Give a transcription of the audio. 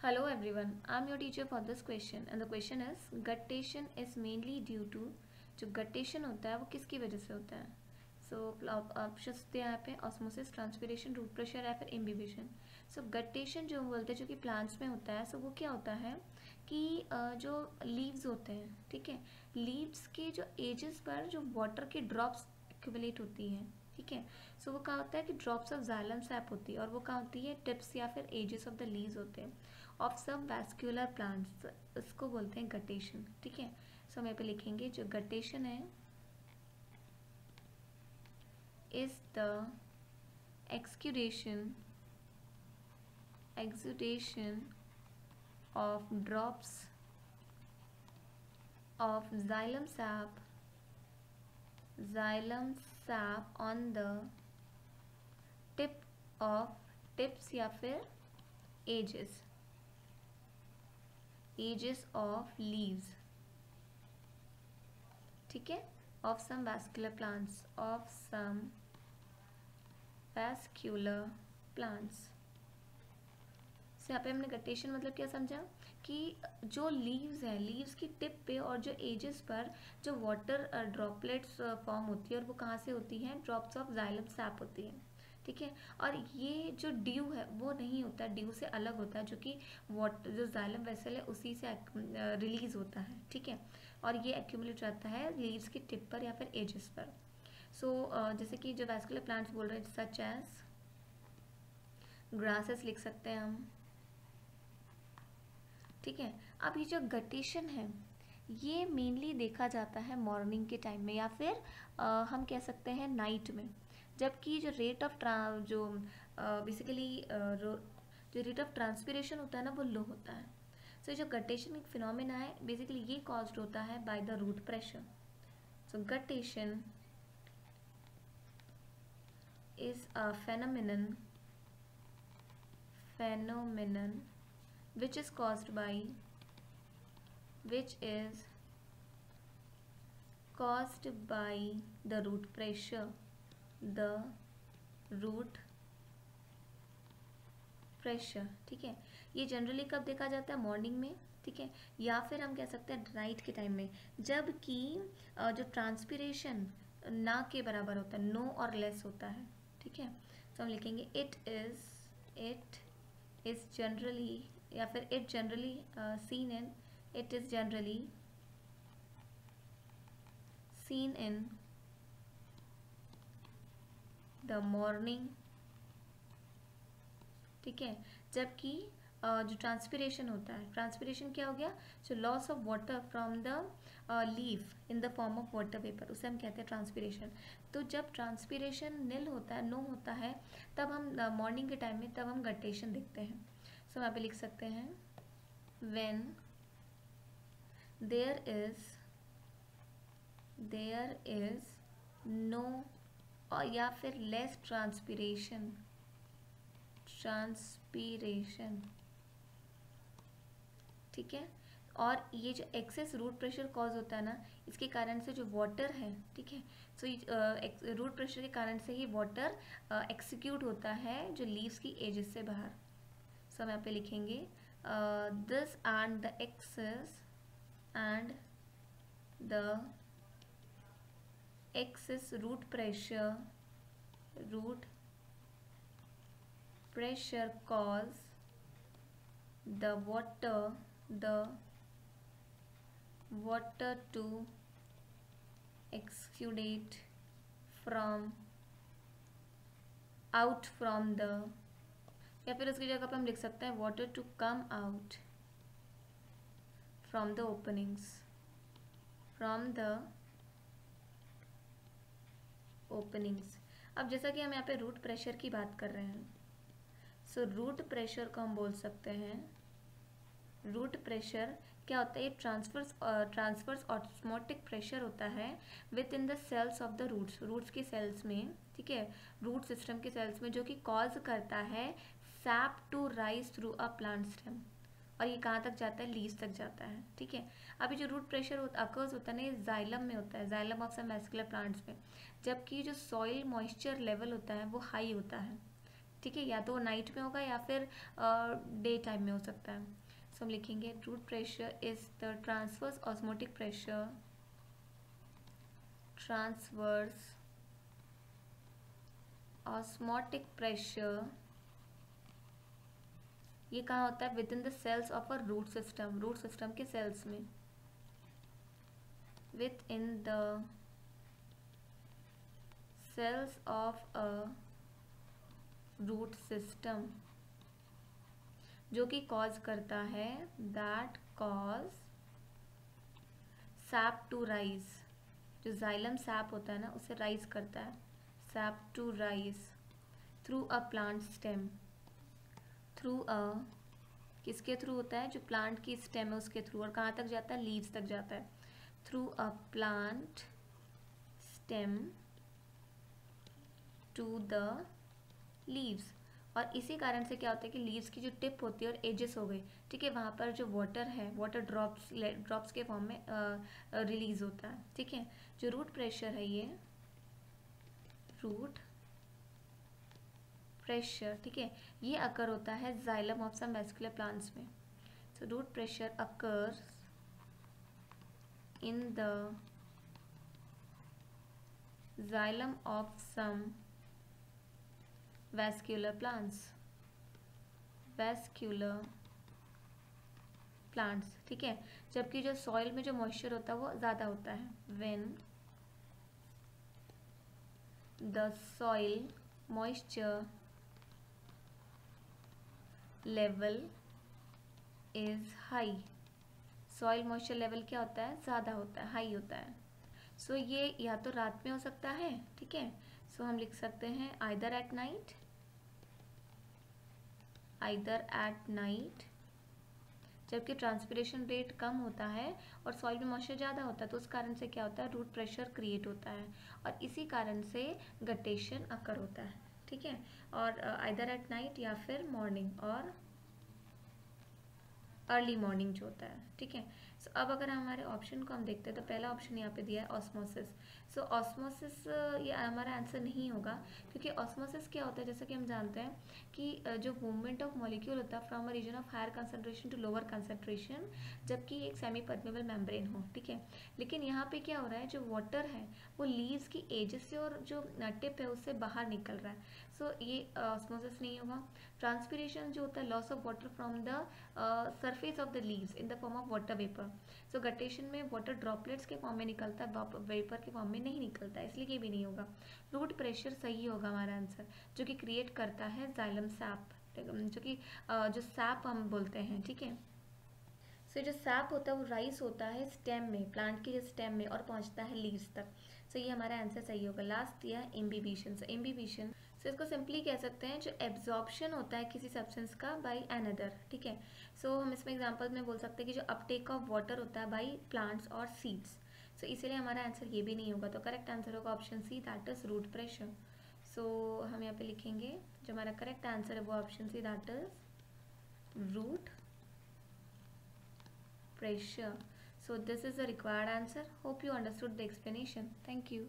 Hello everyone, I'm your teacher for this question and the question is guttation is mainly due to जो guttation होता है वो किसकी वजह से होता है। सो ऑप्शन थे यहाँ पे ऑस्मोसिस, ट्रांसपिरेशन, रूट प्रेशर या फिर इम्बिबिशन। सो गटेशन जो हम बोलते हैं जो कि प्लांट्स में होता है, सो वो क्या होता है कि जो लीव्स होते हैं, ठीक है, लीव्स के जो एजेस पर जो वाटर की ड्रॉप्स एक्यूमुलेट होती हैं, ठीक है। सो वो क्या होता है कि ड्रॉप्स ऑफ जाइलम सैप होती है और वो क्या होती है टिप्स या फिर एजेस ऑफ द लीव्स होते हैं ऑफ सम वैस्कुलर प्लांट्स, इसको बोलते हैं गटेशन, ठीक है। सो हम यहाँ पे लिखेंगे जो गटेशन है is the exudation of drops of xylem sap on the tips या फिर एजेस ऑफ लीव्स, ठीक है, ऑफ सम वैस्कुलर प्लांट्स। से यहाँ पे हमने गटेशन मतलब क्या समझा कि जो लीव्स हैं, लीव्स की टिप पे और जो एजेस पर जो वाटर ड्रॉपलेट्स फॉर्म होती है और वो कहाँ से होती हैं, ड्रॉप्स ऑफ जाइलम सैप होती हैं, ठीक है। और ये जो ड्यू है वो नहीं होता, ड्यू से अलग होता है, जो कि वाटर जो जाइलम वेसल है उसी से रिलीज होता है, ठीक है। और ये एक्यूमुलेट रहता है लीव्स की टिप पर या फिर एजेस पर। सो जैसे कि जो वैस्कुलर प्लांट्स बोल रहे हैं सच एज ग्रासेस लिख सकते हैं हम, ठीक है। अब ये जो गटेशन है ये मेनली देखा जाता है मॉर्निंग के टाइम में या फिर हम कह सकते हैं नाइट में, जबकि जो रेट ऑफ जो बेसिकली जो रेट ऑफ ट्रांसपिरेशन होता है ना वो लो होता है। सो जो गटेशन एक फिनोमेना है बेसिकली ये कॉज्ड होता है by the root pressure. So guttation is a phenomenon which is caused by the root pressure, ठीक है। ये जनरली कब देखा जाता है, मॉर्निंग में, ठीक है, या फिर हम कह सकते हैं नाइट के टाइम में, जबकि जो ट्रांसपिरेशन ना के बराबर होता है, नो और लेस होता है, ठीक है। तो हम लिखेंगे इट इज जनरली या फिर it generally seen in the morning, ठीक है। जबकि जो ट्रांसपिरेशन होता है, ट्रांसपिरेशन क्या हो गया, जो loss of water from the leaf in the form of water vapour, उसे हम कहते हैं ट्रांसपिरेशन। तो जब ट्रांसपिरेशन नील होता है, नो होता है, तब हम मॉर्निंग के टाइम में तब हम गटेशन देखते हैं। सो यहाँ पे लिख सकते हैं व्हेन देयर इज नो और या फिर लेस ट्रांसपिरेशन, ठीक है। और ये जो एक्सेस रूट प्रेशर कॉज होता है ना, इसके कारण से जो वाटर है, ठीक है, सो रूट प्रेशर के कारण से ही वाटर एक्सिक्यूट होता है जो लीव्स की एजेस से बाहर। सो हम यहाँ पे लिखेंगे this and the excess root pressure cause the water to exudate out from the, या फिर उसकी जगह पर हम लिख सकते हैं water to come out from the openings। अब जैसा कि हम यहाँ पे रूट प्रेशर की बात कर रहे हैं, सो रूट प्रेशर को हम बोल सकते हैं, रूट प्रेशर क्या होता है, ये ट्रांसफर्स ऑस्मोटिक प्रेशर होता है within the cells of the roots के सेल्स में, ठीक है, रूट सिस्टम के सेल्स में, जो कि कॉज करता है sap to rise through a plant stem. और ये कहाँ तक जाता है, लीव्स तक जाता है, ठीक है। अभी जो रूट प्रेशर अकर्स होता है ना, ये जाइलम में होता है, xylem of some vascular plants में, जबकि जो सॉइल मॉइस्चर लेवल होता है वो हाई होता है, ठीक है, या तो नाइट में होगा या फिर डे टाइम में हो सकता है। सो हम लिखेंगे root pressure is the transverse osmotic pressure, transverse osmotic pressure, ये कहाँ होता है? Within the cells of a root system, root system के सेल्स में, within the cells of a root system, जो कि कॉज करता है, that cause sap to rise, जो जाइलम सैप होता है ना उसे राइज करता है, sap to rise through a plant stem, through a, किसके थ्रू होता है? जो प्लांट की स्टेम है उसके थ्रू, और कहाँ तक जाता है? लीव्स तक जाता है, through a plant stem to the leaves. और इसी कारण से क्या होता है कि लीव्स की जो टिप होती है और एजेस हो गई, ठीक है, वहाँ पर जो वाटर है, वाटर ड्रॉप्स के फॉर्म में रिलीज होता है, ठीक है। जो रूट प्रेशर है, ये रूट प्रेशर, ठीक है, ये अकर होता है xylem of some vascular plants में। So root pressure occurs in the xylem of some vascular plants, vascular plants, ठीक है। जबकि जो सॉइल में जो मॉइस्चर होता है वो ज़्यादा होता है, when the soil moisture level is high, soil moisture level क्या होता है? ज़्यादा होता है, हाई होता है। सो ये या तो रात में हो सकता है, ठीक है। सो हम लिख सकते हैं either at night, either at night, जबकि ट्रांसपिरेशन रेट कम होता है और सॉइल में मॉइस्चर ज़्यादा होता है, तो उस कारण से क्या होता है? रूट प्रेशर क्रिएट होता है, और इसी कारण से गटेशन अकर होता है, ठीक है। और आइदर एट नाइट या फिर मॉर्निंग और अर्ली मॉर्निंग जो होता है, ठीक है। सो अब अगर हमारे ऑप्शन को हम देखते हैं तो पहला ऑप्शन यहाँ पे दिया है ऑस्मोसिस। सो ऑस्मोसिस ये हमारा आंसर नहीं होगा, क्योंकि ऑस्मोसिस क्या होता है, जैसा कि हम जानते हैं कि जो मूवमेंट ऑफ मॉलिक्यूल होता है from a region of higher concentration to lower concentration, जबकि एक सेमी परमेबल मेम्ब्रेन हो, ठीक है। लेकिन यहाँ पे क्या हो रहा है, जो वाटर है वो लीव्स की एजेस से और जो टिप है उससे बाहर निकल रहा है। सो ये ऑस्मोसिस नहीं होगा। ट्रांसपिरेशन जो होता है loss of water from the surface of the leaves in the form of water vapour. So guttation में वाटर ड्रॉपलेट्स के फॉर्म में निकलता है, वेपर के फॉर्म में नहीं निकलता है, इसलिए ये भी नहीं होगा। रूट प्रेशर सही होगा हमारा आंसर, जो कि क्रिएट करता है जाइलम सैप, जो कि जो सैप हम बोलते हैं, ठीक है। सो जो सैप होता है वो राइज होता है स्टेम में, प्लांट के स्टेम में, और पहुंचता है लीव्स तक। सो ये हमारा आंसर सही होगा। लास्ट दिया इम्बिबिशन। सो इम्बिबिशन, सो इसको सिंपली कह सकते हैं जो एब्जॉर्प्शन होता है किसी सब्सटेंस का बाय अनदर, ठीक है। सो हम इसमें एग्जांपल में बोल सकते हैं कि जो अपटेक ऑफ वाटर होता है बाय प्लांट्स और सीड्स। सो इसीलिए हमारा आंसर ये भी नहीं होगा, तो करेक्ट आंसर होगा option C, that is root pressure. So हम यहाँ पे लिखेंगे जो हमारा करेक्ट आंसर है वो option C, that is root pressure. So this is the required answer. Hope you understood the explanation. Thank you.